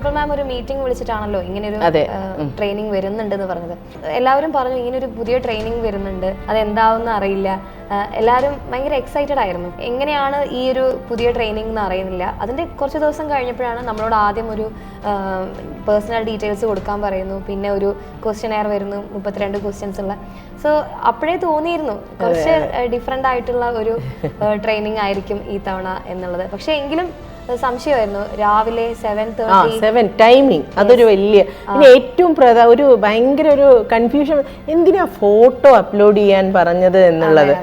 Principal മാം ഒരു meeting വിളിച്ചിട്ടാണല്ലോ ഇങ്ങനെയൊരു training വരുന്നുണ്ടെന്ന് പറഞ്ഞത്. എല്ലാവരും പറഞ്ഞു ഇങ്ങനൊരു പുതിയ ട്രെയിനിങ് വരുന്നുണ്ട്, അതെന്താവെന്ന് അറിയില്ല. എല്ലാവരും ഭയങ്കര എക്സൈറ്റഡ് ആയിരുന്നു. എങ്ങനെയാണ് ഈ ഒരു പുതിയ ട്രെയിനിങ് എന്ന് അറിയുന്നില്ല. അതിൻ്റെ കുറച്ച് ദിവസം കഴിഞ്ഞപ്പോഴാണ് നമ്മളോട് ആദ്യം ഒരു പേഴ്സണൽ ഡീറ്റെയിൽസ് കൊടുക്കാൻ പറയുന്നു, പിന്നെ ഒരു ക്വസ്റ്റ്യനെയർ വരുന്നു 32 ക്വസ്റ്റ്യൻസ് ഉള്ള. സോ അപ്പോഴേ തോന്നിയിരുന്നു കുറച്ച് ഡിഫറെൻ്റ് ആയിട്ടുള്ള ഒരു ട്രെയിനിങ് ആയിരിക്കും ഈ തവണ എന്നുള്ളത്. പക്ഷേ എങ്കിലും സംശയമായിരുന്നു. രാവിലെ 7:30 ടൈമിങ് അതൊരു വലിയ, പിന്നെ ഏറ്റവും ഒരു ഭയങ്കര ഒരു കൺഫ്യൂഷൻ, എന്തിനാ ഫോട്ടോ അപ്ലോഡ് ചെയ്യാൻ പറഞ്ഞത് എന്നുള്ളത്,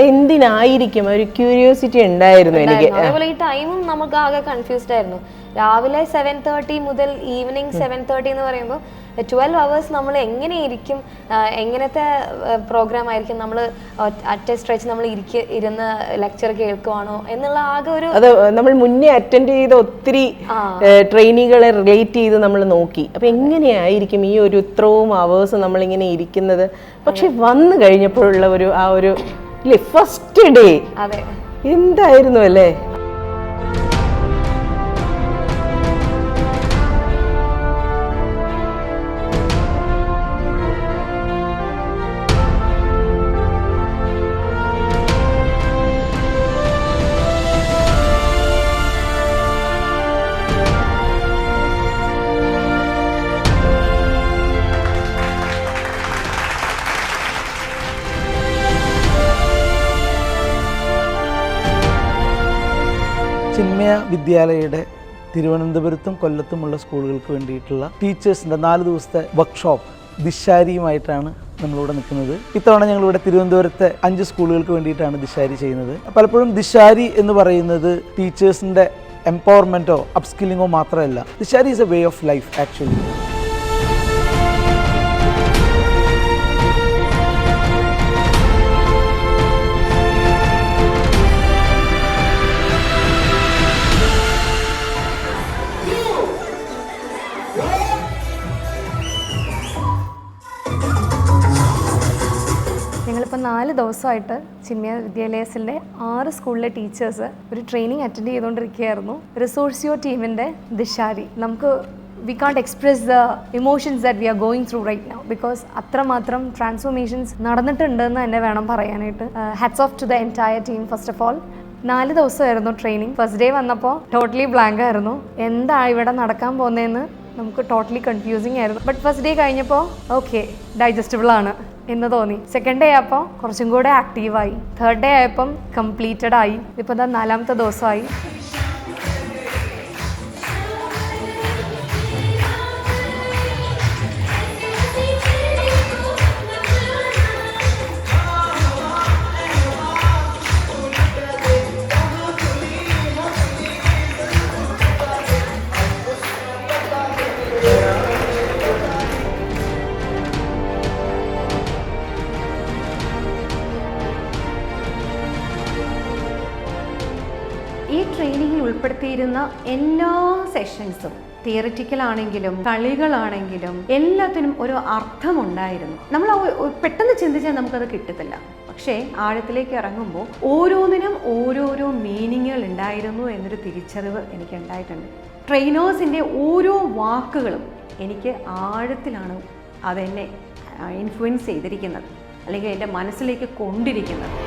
എന്തിനായിരിക്കും ഒരു ക്യൂരിയോസിറ്റി ഉണ്ടായിരുന്നു എനിക്ക്. അതേപോലെ ഈ ടൈമും നമുക്ക് ആകെ കൺഫ്യൂസ്ഡ് ആയിരുന്നു. രാവിലെ 7:30 മുതൽ ഈവനിങ് 7:30 എന്ന് പറയുമ്പോൾ 12 hours നമ്മൾ എങ്ങനെയിരിക്കും, എങ്ങനത്തെ പ്രോഗ്രാം ആയിരിക്കും, നമ്മൾ അറ്റ് സ്ട്രെച്ച് നമ്മൾ ഇരുന്ന് ലെക്ചർ കേൾക്കുവാണോ എന്നുള്ള ആകെ ഒരു, അത് നമ്മൾ മുന്നേ അറ്റൻഡ് ചെയ്ത ഒത്തിരി ട്രെയിനികളെ റിലേറ്റ് ചെയ്ത് നമ്മൾ നോക്കി. അപ്പൊ എങ്ങനെയായിരിക്കും ഈ ഒരു ഇത്രയും അവേഴ്സ് നമ്മളിങ്ങനെ ഇരിക്കുന്നത്. പക്ഷെ വന്നു കഴിഞ്ഞപ്പോഴുള്ള ഒരു ആ ഒരു ഫസ്റ്റ് ഡേ എന്തായിരുന്നു അല്ലേ. ചിന്മയ വിദ്യാലയയുടെ തിരുവനന്തപുരത്തും കൊല്ലത്തുമുള്ള സ്കൂളുകൾക്ക് വേണ്ടിയിട്ടുള്ള ടീച്ചേഴ്സിൻ്റെ 4 ദിവസത്തെ വർക്ക്ഷോപ്പ് ദിശാരിയുമായിട്ടാണ് നമ്മളിവിടെ നിൽക്കുന്നത്. ഇത്തവണ ഞങ്ങളിവിടെ തിരുവനന്തപുരത്തെ 5 സ്കൂളുകൾക്ക് വേണ്ടിയിട്ടാണ് ദിശാരി ചെയ്യുന്നത്. പലപ്പോഴും ദിശാരി എന്ന് പറയുന്നത് ടീച്ചേഴ്സിൻ്റെ എംപവർമെൻറ്റോ അപ്സ്കില്ലിങ്ങോ മാത്രമല്ല. Dishari is a way of life actually. ഞങ്ങളിപ്പോൾ 4 ദിവസമായിട്ട് ചിന്മയ വിദ്യാലയത്തിലെ 6 സ്കൂളിലെ ടീച്ചേഴ്സ് ഒരു ട്രെയിനിങ് അറ്റൻഡ് ചെയ്തുകൊണ്ടിരിക്കുകയായിരുന്നു. റിസോഴ്സിയോ ടീമിൻ്റെ ദിശാരി. നമുക്ക് we can't express the emotions that we are going through right now because അത്രമാത്രം ട്രാൻസ്ഫോർമേഷൻസ് നടന്നിട്ടുണ്ടെന്ന് തന്നെ വേണം പറയാനായിട്ട്. Hats of two the entire team. First of all 4 ദിവസമായിരുന്നു ട്രെയിനിങ്. ഫസ്റ്റ് ഡേ വന്നപ്പോൾ ടോട്ടലി ബ്ലാങ്ക് ആയിരുന്നു. എന്താ ഇവിടെ നടക്കാൻ പോകുന്നതെന്ന് നമുക്ക് ടോട്ടലി കൺഫ്യൂസിങ് ആയിരുന്നു. ബട്ട് ഫസ്റ്റ് ഡേ കഴിഞ്ഞപ്പോൾ ഓക്കെ ഡൈജസ്റ്റബിൾ ആണ് എന്ന് തോന്നി. സെക്കൻഡ് ഡേ ആയപ്പോൾ കുറച്ചും കൂടെ ആക്റ്റീവായി. തേർഡ് ഡേ ആയപ്പം കംപ്ലീറ്റഡ് ആയി. ഇപ്പോൾ ഇതാ 4ാമത്തെ ദിവസമായി. ഈ ട്രെയിനിങ്ങിൽ ഉൾപ്പെടുത്തിയിരുന്ന എല്ലാ സെഷൻസും തിയറിറ്റിക്കൽ ആണെങ്കിലും കളികളാണെങ്കിലും എല്ലാത്തിനും ഒരു അർത്ഥമുണ്ടായിരുന്നു. നമ്മൾ പെട്ടെന്ന് ചിന്തിച്ചാൽ നമുക്കത് കിട്ടത്തില്ല. പക്ഷേ ആഴത്തിലേക്ക് ഇറങ്ങുമ്പോൾ ഓരോന്നിനും ഓരോരോ മീനിങ്ങുകൾ ഉണ്ടായിരുന്നു എന്നൊരു തിരിച്ചറിവ് എനിക്ക് ഉണ്ടായിട്ടുണ്ട്. ട്രെയിനേഴ്സിൻ്റെ ഓരോ വാക്കുകളും എനിക്ക് ആഴത്തിലാണ് അതെന്നെ ഇൻഫ്ലുവൻസ് ചെയ്തിരിക്കുന്നത്, അല്ലെങ്കിൽ എൻ്റെ മനസ്സിലേക്ക് കൊണ്ടിരിക്കുന്നത്.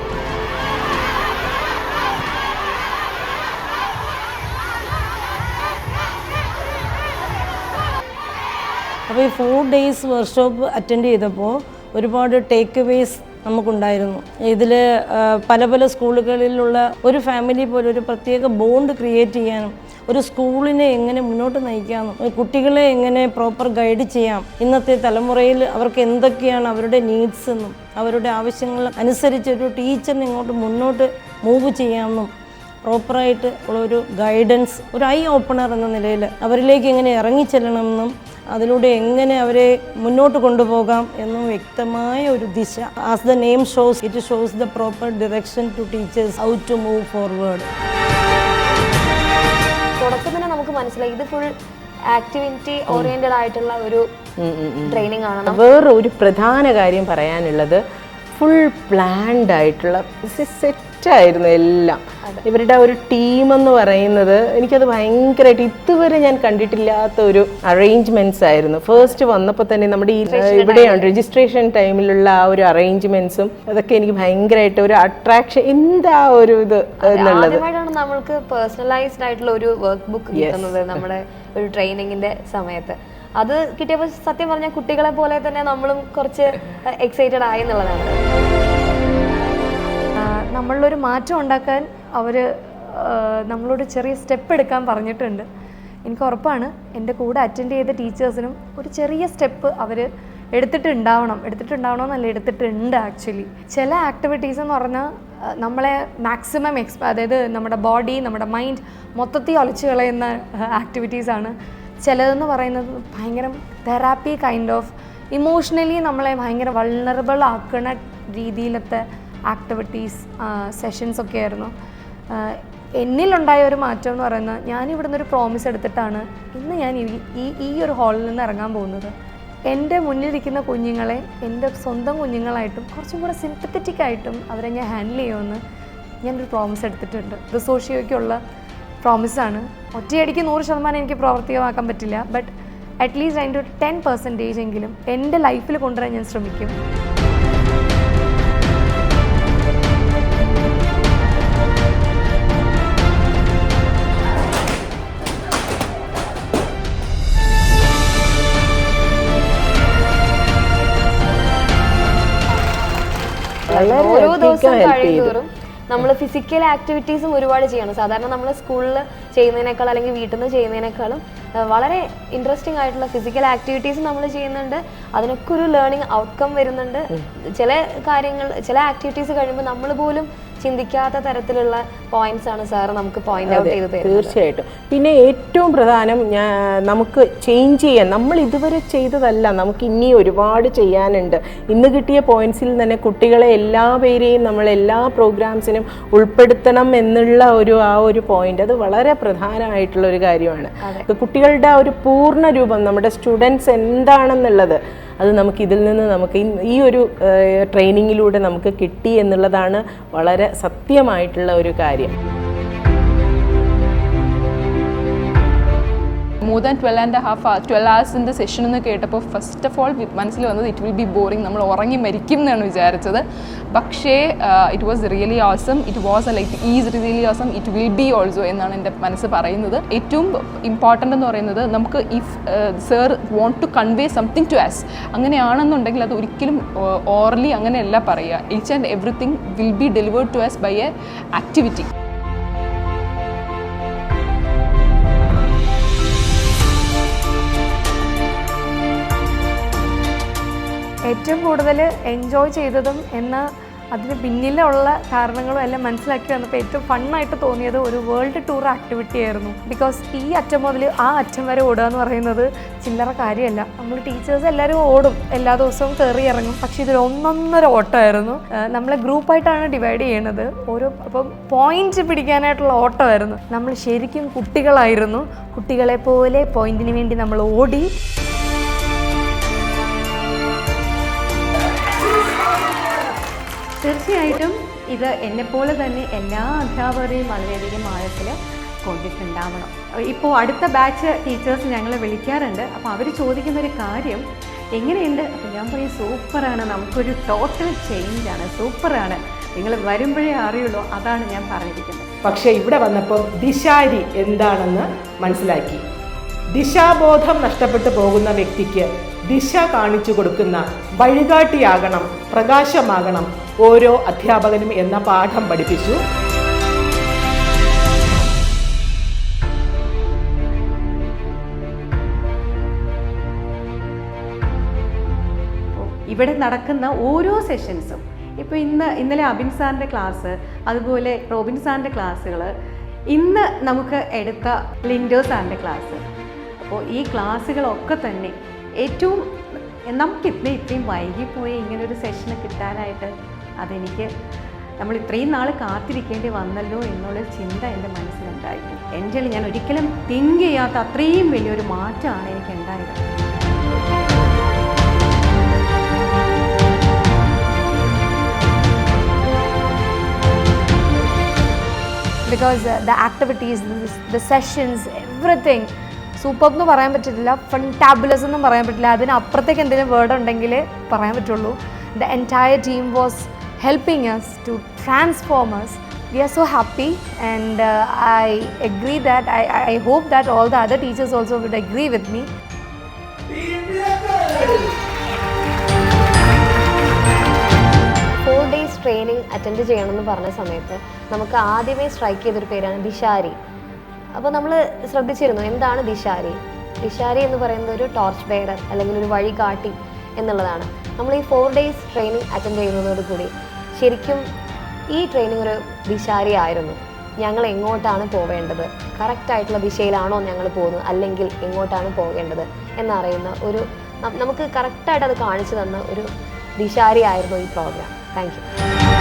അപ്പോൾ ഈ 4 days വർക്ക്ഷോപ്പ് അറ്റൻഡ് ചെയ്തപ്പോൾ ഒരുപാട് ടേക്ക് അവേസ് നമുക്കുണ്ടായിരുന്നു. ഇതിൽ പല പല സ്കൂളുകളിലുള്ള ഒരു ഫാമിലി പോലെ ഒരു പ്രത്യേക ബോണ്ട് ക്രിയേറ്റ് ചെയ്യാനും, ഒരു സ്കൂളിനെ എങ്ങനെ മുന്നോട്ട് നയിക്കാമെന്നും, കുട്ടികളെ എങ്ങനെ പ്രോപ്പർ ഗൈഡ് ചെയ്യാം, ഇന്നത്തെ തലമുറയിൽ അവർക്ക് എന്തൊക്കെയാണ് അവരുടെ നീഡ്സ് എന്നും അവരുടെ ആവശ്യങ്ങൾ അനുസരിച്ച് ഒരു ടീച്ചറിനെ ഇങ്ങോട്ട് മുന്നോട്ട് മൂവ് ചെയ്യാമെന്നും പ്രോപ്പറായിട്ട് ഉള്ളൊരു ഗൈഡൻസ്, ഒരു ഐ ഓപ്പണർ എന്ന നിലയിൽ അവരിലേക്ക് എങ്ങനെ ഇറങ്ങിച്ചെല്ലണമെന്നും അതിലൂടെ എങ്ങനെ അവരെ മുന്നോട്ട് കൊണ്ടുപോകാം എന്നും വ്യക്തമായ ഒരു ദിശ. As the name shows, it shows the proper direction to teachers how to move forward. തുടക്കം തന്നെ നമുക്ക് മനസ്സിലായി ഇത് ഫുൾ ആക്ടിവിറ്റി ഓറിയന്റഡ് ആയിട്ടുള്ള ഒരു ട്രെയിനിങ് ആണ്. വേറൊരു പ്രധാന കാര്യം പറയാനുള്ളത്, ഫുൾ പ്ലാൻഡ് ആയിട്ടുള്ള ഇഷ്ടമായിരുന്നു എല്ലാം. ഇവരുടെ ഒരു ടീം എന്ന് പറയുന്നത് എനിക്കത് ഭയങ്കരമായിട്ട് ഇതുവരെ ഞാൻ കണ്ടിട്ടില്ലാത്ത ഒരു അറേഞ്ച്മെന്റ്സ് ആയിരുന്നു. ഫസ്റ്റ് വന്നപ്പോൾ തന്നെ നമ്മുടെ ഈ ഇവിടെയാണ് രജിസ്ട്രേഷൻ ടൈമിലുള്ള ആ ഒരു അറേഞ്ച്മെന്റ്സും അതൊക്കെ എനിക്ക് ഭയങ്കരമായിട്ട് ഒരു അട്രാക്ഷൻ, എന്താ ഒരു ഇത് എന്നുള്ളത്. നമ്മൾക്ക് പേഴ്സണലൈസ്ഡ് ആയിട്ടുള്ള ഒരു വർക്ക് ബുക്ക് കിട്ടുന്നത് നമ്മുടെ ഒരു ട്രെയിനിങ്ങിന്റെ സമയത്ത്. അത് കിട്ടിയപ്പോൾ സത്യം പറഞ്ഞാൽ കുട്ടികളെ പോലെ തന്നെ നമ്മളും കുറച്ച് എക്സൈറ്റഡ് ആയി എന്നുള്ളതാണ്. നമ്മളിലൊരു മാറ്റം ഉണ്ടാക്കാൻ അവർ നമ്മളോട് ചെറിയ സ്റ്റെപ്പ് എടുക്കാൻ പറഞ്ഞിട്ടുണ്ട്. എനിക്ക് ഉറപ്പാണ് എൻ്റെ കൂടെ അറ്റൻഡ് ചെയ്ത ടീച്ചേഴ്സിനും ഒരു ചെറിയ സ്റ്റെപ്പ് അവർ എടുത്തിട്ടുണ്ടാവണമെന്നല്ല, എടുത്തിട്ടുണ്ട് ആക്ച്വലി. ചില ആക്ടിവിറ്റീസ് എന്ന് പറഞ്ഞാൽ നമ്മളെ മാക്സിമം അതായത് നമ്മുടെ ബോഡി, നമ്മുടെ മൈൻഡ് മൊത്തത്തിൽ ഒലിച്ചു കളയുന്ന ആക്ടിവിറ്റീസാണ്. ചിലതെന്ന് പറയുന്നത് ഭയങ്കര തെറാപ്പി കൈൻഡ് ഓഫ് ഇമോഷണലി നമ്മളെ ഭയങ്കര വൾണറബിൾ ആക്കുന്ന രീതിയിലത്തെ ആക്ടിവിറ്റീസ്, സെഷൻസൊക്കെ ആയിരുന്നു. എന്നിലുണ്ടായ ഒരു മാറ്റം എന്ന് പറയുന്നത്, ഞാനിവിടുന്ന് ഒരു പ്രോമിസ് എടുത്തിട്ടാണ് ഇന്ന് ഞാൻ ഈ ഒരു ഹാളിൽ നിന്ന് ഇറങ്ങാൻ പോകുന്നത്. എൻ്റെ മുന്നിലിരിക്കുന്ന കുഞ്ഞുങ്ങളെ എൻ്റെ സ്വന്തം കുഞ്ഞുങ്ങളായിട്ടും കുറച്ചും കൂടെ സിംപത്തറ്റിക് ആയിട്ടും അവരെ ഞാൻ ഹാൻഡിൽ ചെയ്യുമെന്ന് ഞാനൊരു പ്രോമിസ് എടുത്തിട്ടുണ്ട്. റിസോഷ്യോയ്ക്കുള്ള പ്രോമിസാണ്. ഒറ്റയടിക്ക് 100% എനിക്ക് പ്രാവർത്തികമാക്കാൻ പറ്റില്ല, ബട്ട് അറ്റ്ലീസ്റ്റ് അതിൻ്റെ ഒരു 10% എങ്കിലും എൻ്റെ ലൈഫിൽ കൊണ്ടുവരാൻ ഞാൻ ശ്രമിക്കും. ഓരോ ദിവസം കഴിയുന്നതോറും നമ്മൾ ഫിസിക്കൽ ആക്ടിവിറ്റീസും ഒരുപാട് ചെയ്യണം. സാധാരണ നമ്മൾ സ്കൂളിൽ ചെയ്യുന്നതിനേക്കാൾ അല്ലെങ്കിൽ വീട്ടിൽ നിന്ന് ചെയ്യുന്നതിനേക്കാളും വളരെ ഇൻട്രസ്റ്റിംഗ് ആയിട്ടുള്ള ഫിസിക്കൽ ആക്ടിവിറ്റീസ് നമ്മൾ ചെയ്യുന്നുണ്ട്. അതിനൊക്കെ ഒരു ലേണിംഗ് ഔട്ട്കം വരുന്നുണ്ട്. ചില കാര്യങ്ങൾ, ചില ആക്ടിവിറ്റീസ് കഴിയുമ്പോൾ നമ്മൾ പോലും ചിന്തിക്കാത്ത തരത്തിലുള്ള പോയിന്റ്സ് ആണ് സാർ നമുക്ക് പോയിന്റ് ഔട്ട് ചെയ്ത് തരുന്നത്. തീർച്ചയായിട്ടും. പിന്നെ ഏറ്റവും പ്രധാനം നമുക്ക് ചേഞ്ച് ചെയ്യാൻ, നമ്മൾ ഇതുവരെ ചെയ്തതല്ല, നമുക്ക് ഇനി ഒരുപാട് ചെയ്യാനുണ്ട്. ഇന്ന് കിട്ടിയ പോയിന്റ്സിൽ തന്നെ കുട്ടികളെ എല്ലാവരെയും നമ്മൾ എല്ലാ പ്രോഗ്രാംസിനും ഉൾപ്പെടുത്തണം എന്നുള്ള ആ ഒരു പോയിന്റ്, അത് വളരെ പ്രധാനമായിട്ടുള്ള ഒരു കാര്യമാണ്. കുട്ടികളുടെ ആ ഒരു പൂർണ്ണ രൂപം, നമ്മുടെ സ്റ്റുഡൻസ് എന്താണെന്നുള്ളത്, അത് നമുക്ക് ഇതിൽ നിന്ന് നമുക്ക് ഈ ഒരു ട്രെയിനിങ്ങിലൂടെ നമുക്ക് കിട്ടി എന്നുള്ളതാണ് വളരെ സത്യമായിട്ടുള്ള ഒരു കാര്യം. more than 12 hours in the session എന്ന് കേട്ടപ്പോൾ ഫസ്റ്റ് ഓഫ് ഓൾ മനസ്സിൽ വന്നത് ഇറ്റ് വിൽ ബി ബോറിംഗ്, നമ്മൾ ഉറങ്ങി മരിക്കും എന്നാണ് വിചാരിച്ചത്. പക്ഷേ it was really awesome, it was like is really awesome, it will be also എന്നാണ് എൻ്റെ മനസ്സ് പറയുന്നത്. ഏറ്റവും ഇമ്പോർട്ടൻ്റ് എന്ന് പറയുന്നത്, നമുക്ക് if sir want to convey something to us, അങ്ങനെയാണെന്നുണ്ടെങ്കിൽ അത് ഒരിക്കലും ഓർലി അങ്ങനെയല്ല പറയുക. Each and everything will be delivered to us by a activity. ഏറ്റവും കൂടുതൽ എൻജോയ് ചെയ്തതും എന്നാൽ അതിന് പിന്നിലുള്ള കാരണങ്ങളും എല്ലാം മനസ്സിലാക്കി വന്നപ്പോൾ ഏറ്റവും ഫണ്ണായിട്ട് തോന്നിയത് ഒരു വേൾഡ് ടൂർ ആക്ടിവിറ്റി ആയിരുന്നു. ബിക്കോസ് ഈ അറ്റം മുതൽ ആ അറ്റം വരെ ഓടുക എന്ന് പറയുന്നത് ചില്ലറ കാര്യമല്ല. നമ്മൾ ടീച്ചേഴ്സ് എല്ലാവരും ഓടും, എല്ലാ ദിവസവും കയറി ഇറങ്ങും. പക്ഷേ ഇതൊരു ഒന്നൊന്നര ഓട്ടമായിരുന്നു. നമ്മളെ ഗ്രൂപ്പായിട്ടാണ് ഡിവൈഡ് ചെയ്യണത്. അപ്പം പോയിന്റ് പിടിക്കാനായിട്ടുള്ള ഓട്ടമായിരുന്നു. നമ്മൾ ശരിക്കും കുട്ടികളായിരുന്നു. കുട്ടികളെ പോലെ പോയിന്റിന് വേണ്ടി നമ്മൾ ഓടി. തീർച്ചയായിട്ടും ഇത് എന്നെപ്പോലെ തന്നെ എല്ലാ അധ്യാപകരെയും വളരെയധികം ആഴത്തിൽ കൊണ്ടിട്ടുണ്ടാവണം. ഇപ്പോൾ അടുത്ത ബാച്ച് ടീച്ചേഴ്സ് ഞങ്ങളെ വിളിക്കാറുണ്ട്. അപ്പോൾ അവർ ചോദിക്കുന്നൊരു കാര്യം, എങ്ങനെയുണ്ട്? അപ്പോൾ ഞാൻ പറയും സൂപ്പറാണ്, നമുക്കൊരു ടോട്ടൽ ചേഞ്ചാണ്, സൂപ്പറാണ്, നിങ്ങൾ വരുമ്പോഴേ അറിയുള്ളൂ. അതാണ് ഞാൻ പറഞ്ഞിരിക്കുന്നത്. പക്ഷേ ഇവിടെ വന്നപ്പോൾ ദിശാരി എന്താണെന്ന് മനസ്സിലാക്കി. ദിശാബോധം നഷ്ടപ്പെട്ടു പോകുന്ന വ്യക്തിക്ക് ദിശ കാണിച്ചു കൊടുക്കുന്ന വഴികാട്ടിയാകണം, പ്രകാശമാകണം ഓരോ അധ്യാപകനും എന്ന പാഠം പഠിപ്പിച്ചു. ഇവിടെ നടക്കുന്ന ഓരോ സെഷൻസും, ഇപ്പോൾ ഇന്നലെ അബിൻ സാറിൻ്റെ ക്ലാസ്, അതുപോലെ റോബിൻ സാറിൻ്റെ ക്ലാസ്സുകൾ, ഇന്ന് നമുക്ക് എടുത്ത ലിൻഡോ സാറിൻ്റെ ക്ലാസ്. അപ്പോൾ ഈ ക്ലാസ്സുകളൊക്കെ തന്നെ ഏറ്റവും നമുക്ക് ഇത്രയും വൈകിപ്പോയി ഇങ്ങനൊരു സെഷന് കിട്ടാനായിട്ട്, അതെനിക്ക് നമ്മൾ ഇത്രയും നാൾ കാത്തിരിക്കേണ്ടി വന്നല്ലോ എന്നുള്ളൊരു ചിന്ത എൻ്റെ മനസ്സിലുണ്ടായിരുന്നു. എൻ്റെ ഞാൻ ഒരിക്കലും തിങ്ക് ചെയ്യാത്ത അത്രയും വലിയൊരു മാറ്റമാണ് എനിക്ക് ഉണ്ടായത്. Because the activities, the sessions, everything super എന്ന് പറയാൻ പറ്റില്ല, ഫണ്ടാബുലസ് എന്നും പറയാൻ പറ്റില്ല. അതിനപ്പുറത്തേക്ക് എന്തെങ്കിലും വേർഡ് ഉണ്ടെങ്കിൽ പറയാൻ പറ്റുള്ളൂ. The entire team was helping us to transform us. We are so happy, and I agree that I hope that all the other teachers also would agree with me. 4 days training attend ചെയ്യണമെന്ന് പറഞ്ഞ സമയത്ത് നമുക്ക് ആദ്യമേ strike ചെയ്തൊരു പേരാണ് ദിശാരി. അപ്പോൾ നമ്മൾ ശ്രദ്ധിച്ചിരുന്നു എന്താണ് ദിശാരി. ദിശാരി എന്ന് പറയുന്നത് ഒരു ടോർച്ച് ബെയറർ അല്ലെങ്കിൽ ഒരു വഴികാട്ടി എന്നുള്ളതാണ്. നമ്മൾ ഈ 4 days ട്രെയിനിങ് അറ്റൻഡ് ചെയ്യുന്നതോടുകൂടി ശരിക്കും ഈ ട്രെയിനിങ് ഒരു ദിശാരി ആയിരുന്നു. ഞങ്ങൾ എങ്ങോട്ടാണ് പോവേണ്ടത്, കറക്റ്റായിട്ടുള്ള ദിശയിലാണോ ഞങ്ങൾ പോകുന്നത്, അല്ലെങ്കിൽ എങ്ങോട്ടാണ് പോകേണ്ടത് എന്നറിയുന്ന ഒരു, നമുക്ക് കറക്റ്റായിട്ട് അത് കാണിച്ചു തന്ന ഒരു ദിശാരി ആയിരുന്നു ഈ പ്രോഗ്രാം. Thank you.